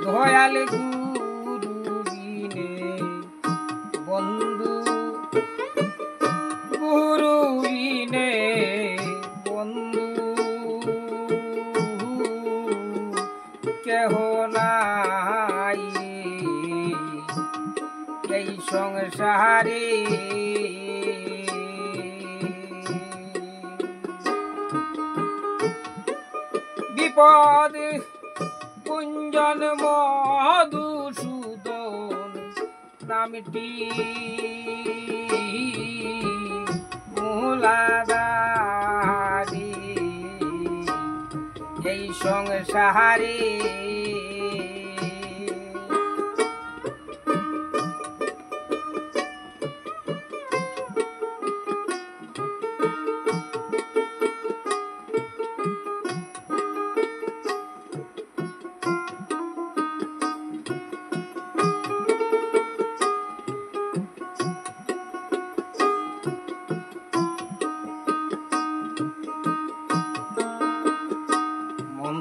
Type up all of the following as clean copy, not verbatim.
দয়াল গুরু বিনে বন্ধু, গুরু বিনে বন্ধু কেহ নাই এই সংসারে। বিপদ কুঞ্জন মধুসূদন নামটি মূলাধারী এই সংসারে।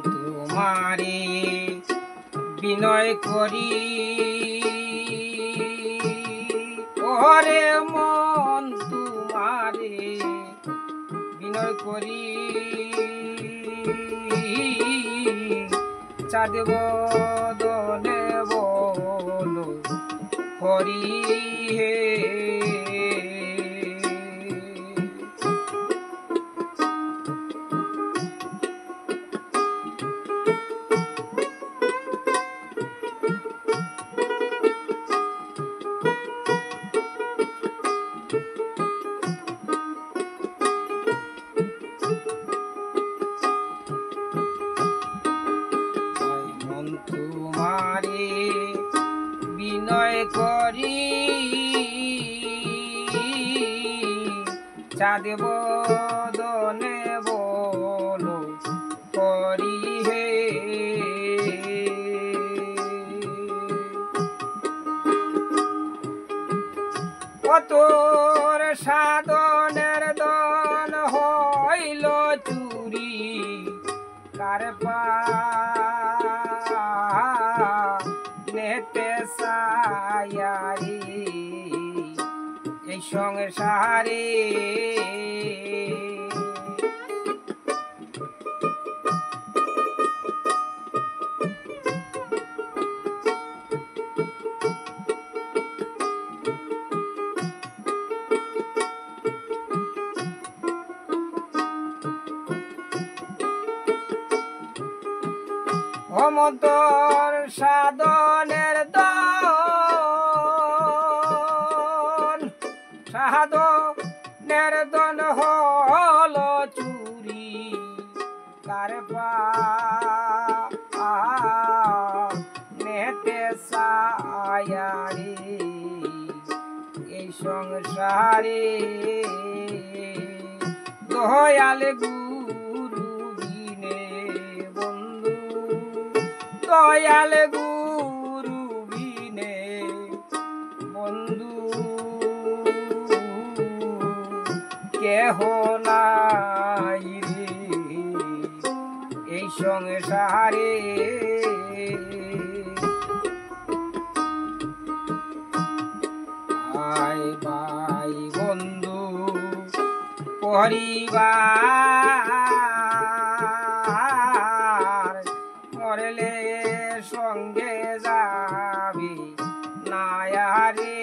তোমারে বিনয় করি ওরে মন, তোমারে বিনয় করি চাঁদ বদনে বলো হরি হে। তোমারে বিনয় করি চাঁদ বদনে বলো করি হে। তোর সাধনের দন হইল চুরি কার পা নেতে সায়ারি এই সংসারে। অমতর সাধনের দন, সাধনের দন হল চুরি কার পা নেতে সায়ারি এই সংসারে। দয়াল গুরু বিনে বন্ধু, দয়াল গুরু বিনে বন্ধু কেহ নাই রে এই সংসারে। আয় ভাই বন্ধু পরিবার মরলে সঙ্গে যাবি নায়ারে।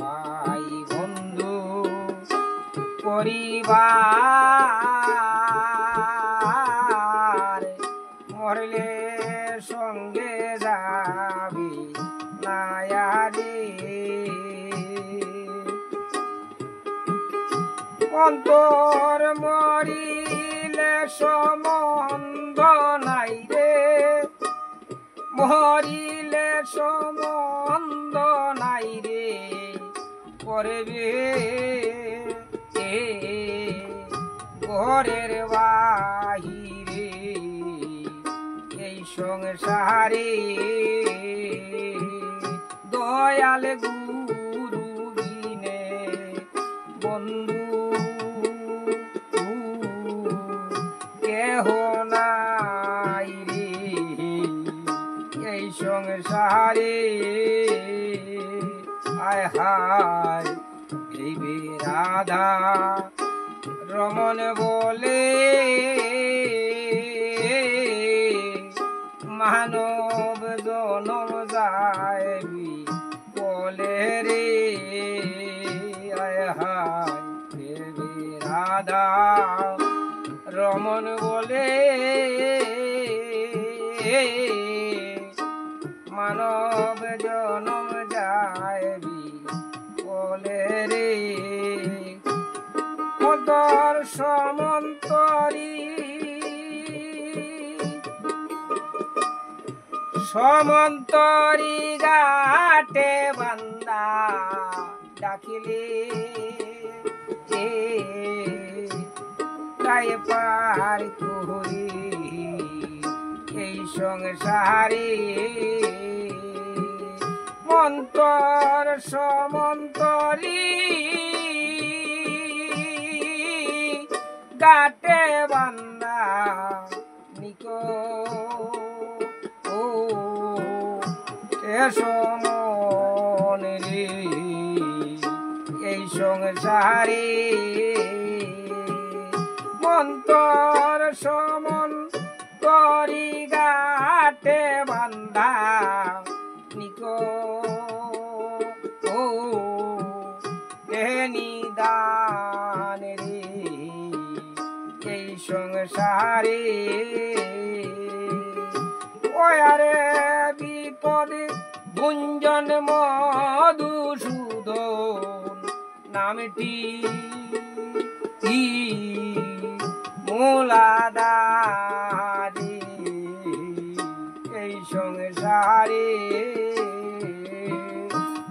ভাই বন্ধু পরিবার মরলে সঙ্গে যাবি নায়ারে। অন্তর মরিলে সম্বন্ধ নাই রে, মরিলে সম্বন্ধ নাই নাই রে করবে ঘরের বাহিরে এই সংসারে দয়াল গুরু বিনে বন্ধু কেহ নাই রে এই সংসারে আয় হায় এই রাধা রমন বলে মানব জনম যাইবি বলে রে আয় হায় দেবী রাধা রমন বলে মানব জনম যাইবি বলে রে তোর সমন্তরী সমন্তরী ঘাটে বান্দা ডাকিলে তাই পার করি এই সংসারে মন্তর সমন্তরী গাটে বান্দা নিকো ও সমনে রে এই সংসারে মন্তর সমন করি গাটে বান্দা নিকো ও নিদান রে এই সংসারে ওয়ারে বিপদে গুঞ্জন মধুসূদন নামটি মূলাদারি এই সংসারে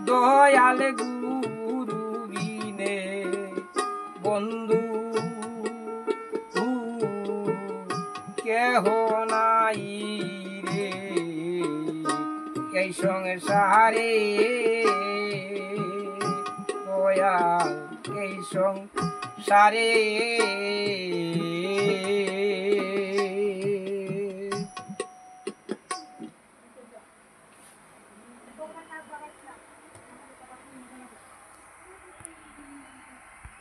দয়াল গুরু বিনে বন্ধু কেহ নাই রে এই সংসারে দয়াল এই সংসারে